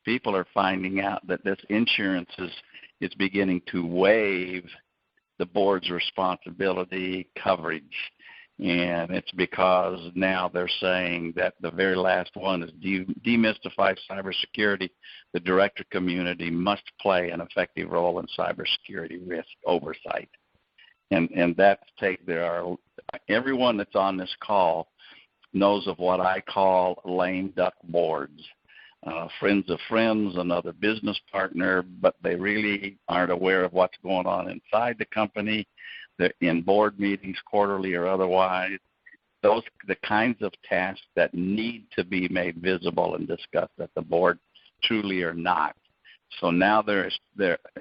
people are finding out that this insurance is beginning to waive the board's responsibility coverage. And it's because now they're saying that the very last one is demystify cybersecurity. The director community must play an effective role in cybersecurity risk oversight. And that's everyone that's on this call knows of what I call lame duck boards. Friends of friends, another business partner, but they really aren't aware of what's going on inside the company. They're in board meetings, quarterly or otherwise. Those the kinds of tasks that need to be made visible and discussed at the board truly are not. So now there is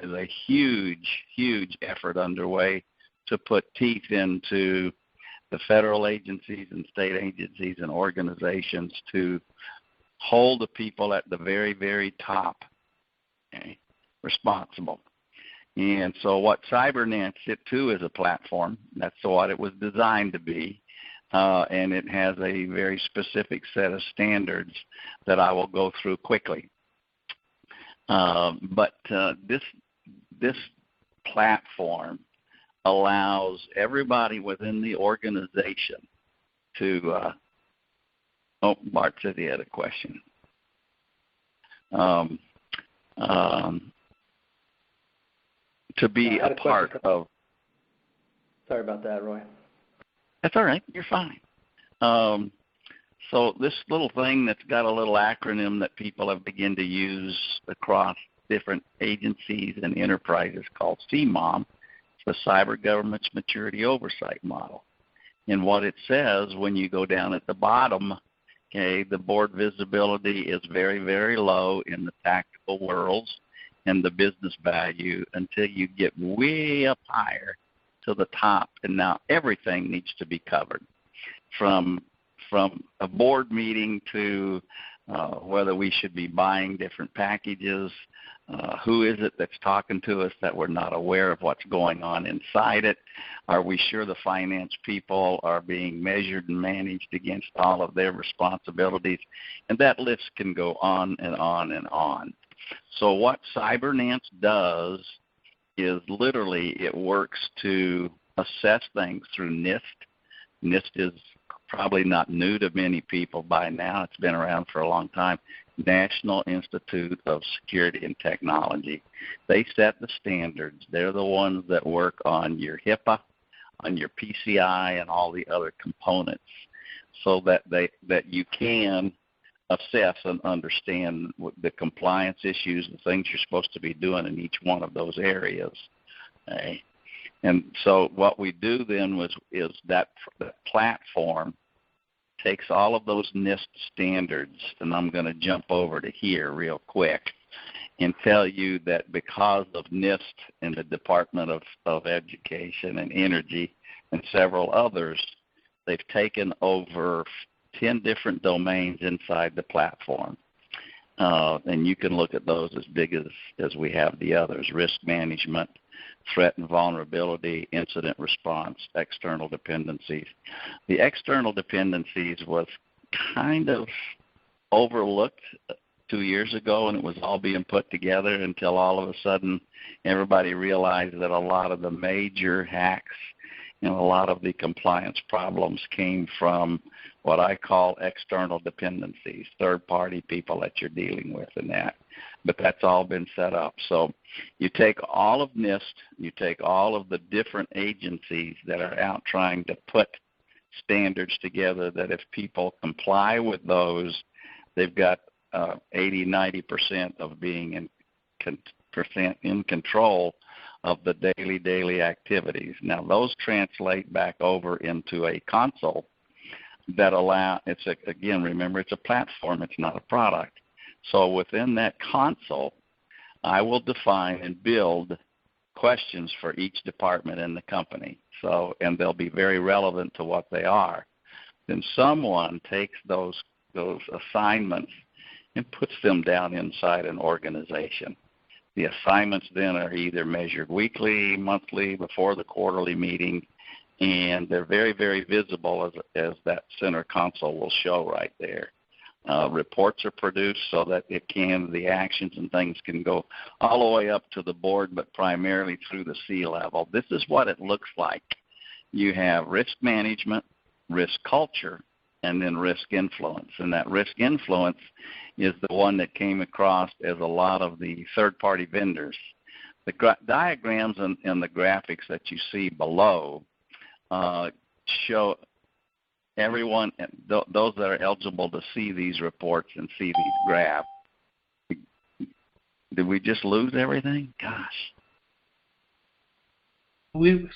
a huge effort underway to put teeth into the federal agencies and state agencies and organizations to hold the people at the very, very top responsible. And so what Cybernance it too is a platform. That's what it was designed to be. And it has a very specific set of standards that I will go through quickly. But this platform allows everybody within the organization to Bart said he had a question. To be a part of. Sorry about that, Roy. That's all right. You're fine. So this little thing that's got a little acronym that people have begun to use across different agencies and enterprises called CMOM, it's the Cyber Government's Maturity Oversight Model. And what it says when you go down at the bottom, the board visibility is very, very low in the tactical worlds and the business value until you get way up higher to the top. And now everything needs to be covered, from a board meeting to whether we should be buying different packages, who is it that's talking to us that we're not aware of what's going on inside it? Are we sure the finance people are being measured and managed against all of their responsibilities? And that list can go on and on and on. So what Cybernance does is literally it works to assess things through NIST. NIST is probably not new to many people by now. It's been around for a long time. National Institute of Security and Technology. They set the standards. They're the ones that work on your HIPAA, on your PCI, and all the other components, so that you can assess and understand the compliance issues, the things you're supposed to be doing in each one of those areas. Okay? And so what we do then is that platform takes all of those NIST standards, and I'm going to jump over to here real quick and tell you that because of NIST and the Department of Education and Energy and several others, they've taken over 10 different domains inside the platform. And you can look at those as big as we have the others: risk management, threat and vulnerability, incident response, external dependencies. The external dependencies was kind of overlooked 2 years ago, and it was all being put together until all of a sudden everybody realized that a lot of the major hacks and a lot of the compliance problems came from what I call external dependencies, third-party people that you're dealing with and that. But that's all been set up. So you take all of NIST, you take all of the different agencies that are out trying to put standards together that if people comply with those, they've got 80-90% of being in control of the daily activities. Now those translate back over into a console that again, remember, it's a platform, it's not a product. So within that console, I will define and build questions for each department in the company. So, and they'll be very relevant to what they are. Then someone takes those those assignments and puts them down inside an organization. The assignments then are either measured weekly, monthly, before the quarterly meeting, and they're very, very visible as that center console will show right there. Reports are produced so that the actions and things can go all the way up to the board, but primarily through the C level. This is what it looks like. You have risk management, risk culture, and then risk influence. And that risk influence is the one that came across as a lot of the third-party vendors. The diagrams and the graphics that you see below show everyone, those that are eligible to see these reports and see these graphs. Did we just lose everything? Gosh.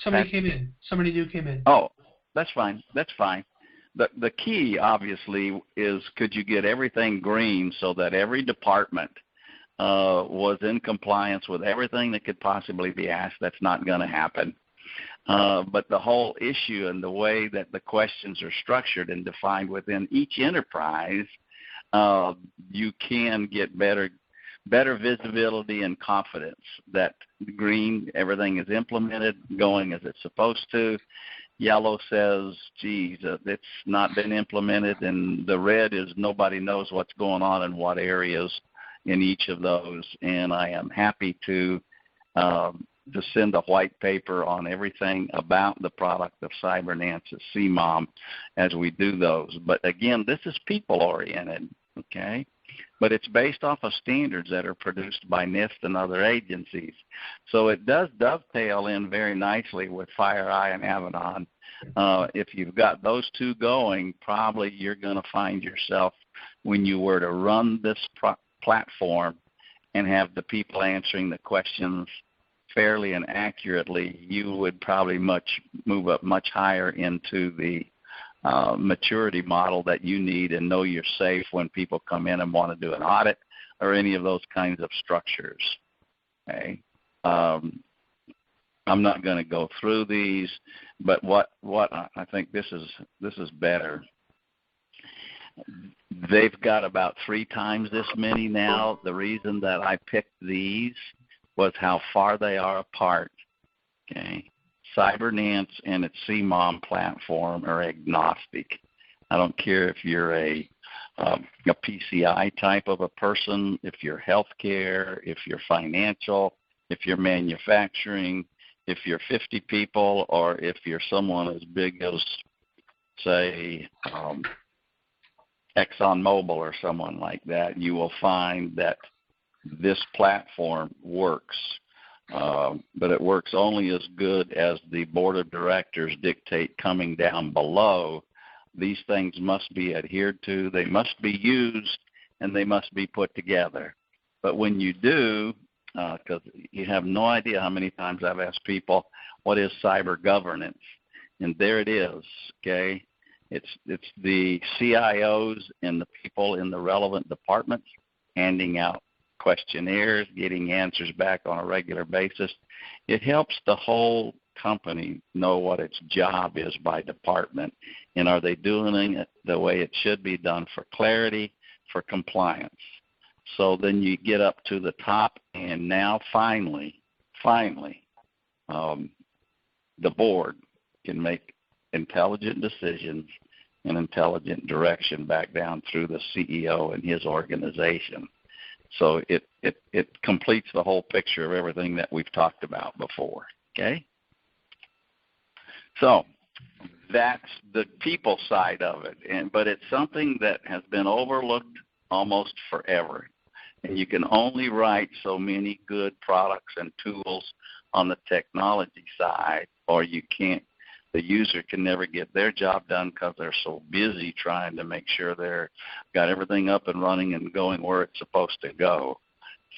Somebody came in. Somebody new came in. Oh, that's fine. That's fine. The key, obviously, is could you get everything green so that every department was in compliance with everything that could possibly be asked? That's not going to happen. But the whole issue and the way that the questions are structured and defined within each enterprise, you can get better visibility and confidence that green, everything is implemented, going as it's supposed to. Yellow says, geez, it's not been implemented, and the red is nobody knows what's going on in what areas in each of those. And I am happy to send a white paper on everything about the product of Cybernance at CMOM as we do those. But again, this is people-oriented, okay? But it's based off of standards that are produced by NIST and other agencies. So it does dovetail in very nicely with FireEye and Avanan. If you've got those two going, probably you're going to find yourself, when you were to run this platform and have the people answering the questions fairly and accurately, you would probably move up much higher into the maturity model that you need and know you're safe when people come in and want to do an audit or any of those kinds of structures. Okay. I'm not going to go through these, but what I think this is better. They've got about 3 times this many now. The reason that I picked these was how far they are apart. Okay. Cybernance and its CMOM platform are agnostic. I don't care if you're a PCI type of a person, if you're healthcare, if you're financial, if you're manufacturing, if you're 50 people, or if you're someone as big as, say, ExxonMobil or someone like that, you will find that this platform works. But it works only as good as the board of directors dictate coming down below. These things must be adhered to, they must be used, and they must be put together. But when you do, because you have no idea how many times I've asked people, what is cyber governance? And there it is, okay? It's the CIOs and the people in the relevant departments handing out questionnaires, getting answers back on a regular basis. It helps the whole company know what its job is by department, and are they doing it the way it should be done for clarity, for compliance. So then you get up to the top, and now finally, the board can make intelligent decisions and intelligent direction back down through the CEO and his organization. So it completes the whole picture of everything that we've talked about before, okay? So that's the people side of it, but it's something that has been overlooked almost forever. And you can only write so many good products and tools on the technology side, or you can't. The user can never get their job done because they're so busy trying to make sure they're got everything up and running and going where it's supposed to go.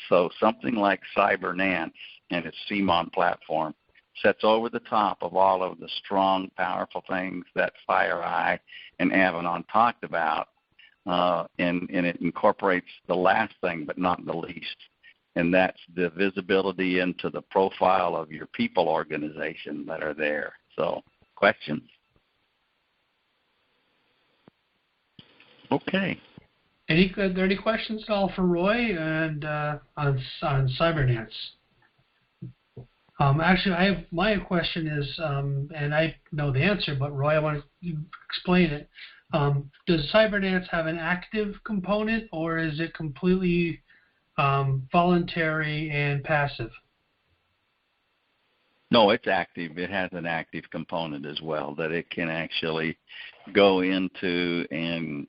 So something like Cybernance and its CMON platform sets over the top of all of the strong, powerful things that FireEye and Avanan talked about, and it incorporates the last thing but not the least, and that's the visibility into the profile of your people organization that are there. So questions? Okay. Are there any questions at all for Roy and on Cybernance? Actually, my question is, and I know the answer, but Roy, I want to explain it. Does Cybernance have an active component, or is it completely voluntary and passive? No, it's active. It has an active component as well that it can actually go into and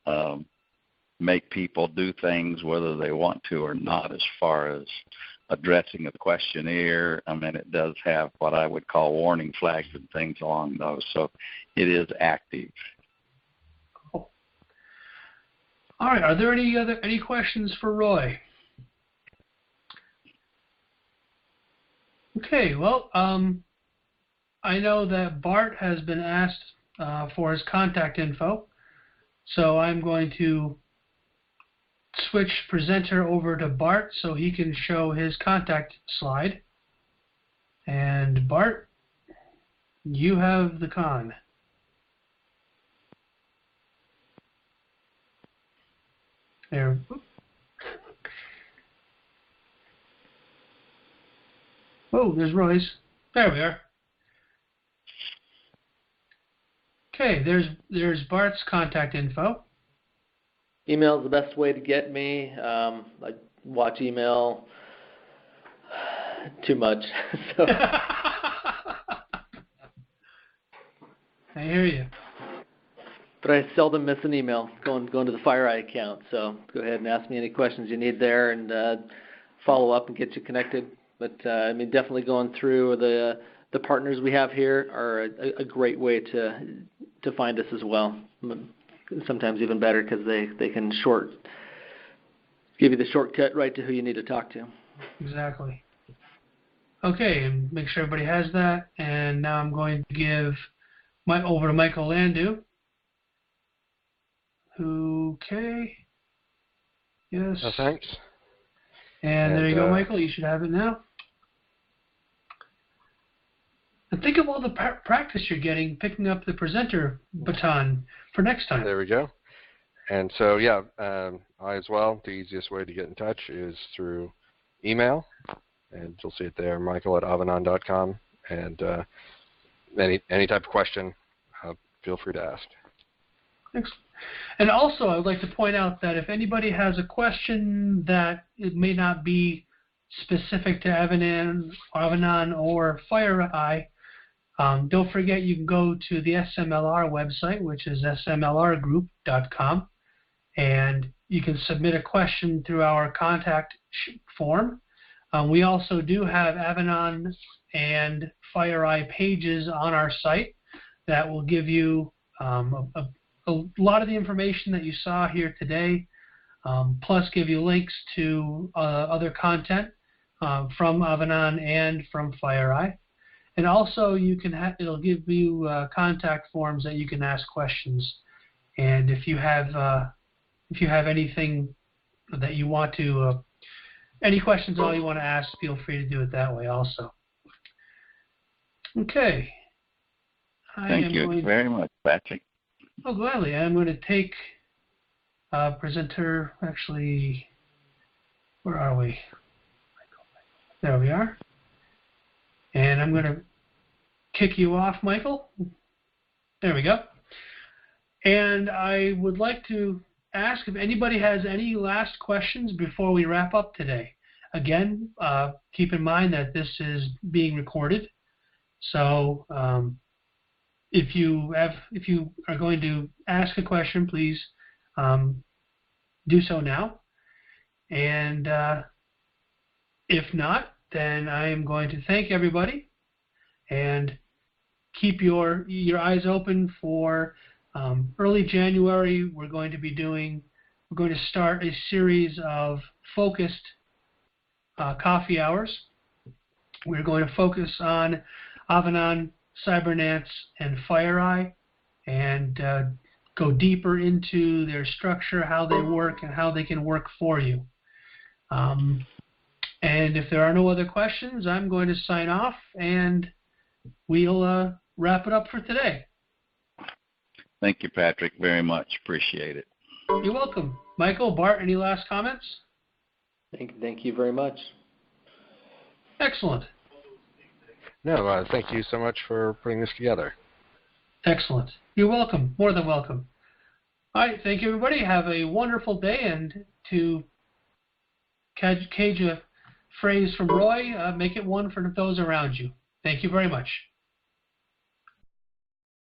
make people do things whether they want to or not, as far as addressing a questionnaire. I mean, it does have what I would call warning flags and things along those. So it is active. Cool. All right. Are there any questions for Roy? Okay. Well, I know that Bart has been asked for his contact info, so I'm going to switch presenter over to Bart so he can show his contact slide. And Bart, you have the con. There. Oh, there's Roy's. There we are. Okay, there's Bart's contact info. Email is the best way to get me. I watch email too much. So. I hear you. But I seldom miss an email going to the FireEye account. So go ahead and ask me any questions you need there, and follow up and get you connected. But I mean, definitely going through the partners we have here are a great way to find us as well. Sometimes even better because they can give you the shortcut right to who you need to talk to. Exactly. Okay, and make sure everybody has that. And now I'm going to give over to Michael Landu. Okay. Yes. Oh, thanks. And there you go, Michael. You should have it now. And think of all the practice you're getting picking up the presenter baton for next time. There we go. And so, yeah, I as well, the easiest way to get in touch is through email. And you'll see it there, michael@avanan.com. And any type of question, feel free to ask. Excellent. And also, I would like to point out that if anybody has a question that it may not be specific to Avanan or FireEye, don't forget you can go to the SMLR website, which is smlrgroup.com, and you can submit a question through our contact form. We also do have Avanan and FireEye pages on our site that will give you a lot of the information that you saw here today, plus give you links to other content from Avanan and from FireEye. And also, it'll give you contact forms that you can ask questions. And if you have anything that you want to, any questions at all you want to ask, feel free to do it that way also. Okay. Thank you very much, Patrick. Oh, gladly. I'm going to take presenter. Actually, where are we? There we are. And I'm going to kick you off, Michael. There we go. And I would like to ask if anybody has any last questions before we wrap up today. Again, keep in mind that this is being recorded. So if you are going to ask a question, please do so now. And if not, then I am going to thank everybody and keep your eyes open for early January. We're going to start a series of focused coffee hours. We're going to focus on Avanan, Cybernance, and FireEye, and go deeper into their structure, how they work, and how they can work for you. And if there are no other questions, I'm going to sign off, and we'll wrap it up for today. Thank you, Patrick, very much. Appreciate it. You're welcome. Michael, Bart, any last comments? Thank you very much. Excellent. No, thank you so much for putting this together. Excellent. You're welcome. More than welcome. All right. Thank you, everybody. Have a wonderful day. And to cage a phrase from Roy, make it one for those around you. Thank you very much.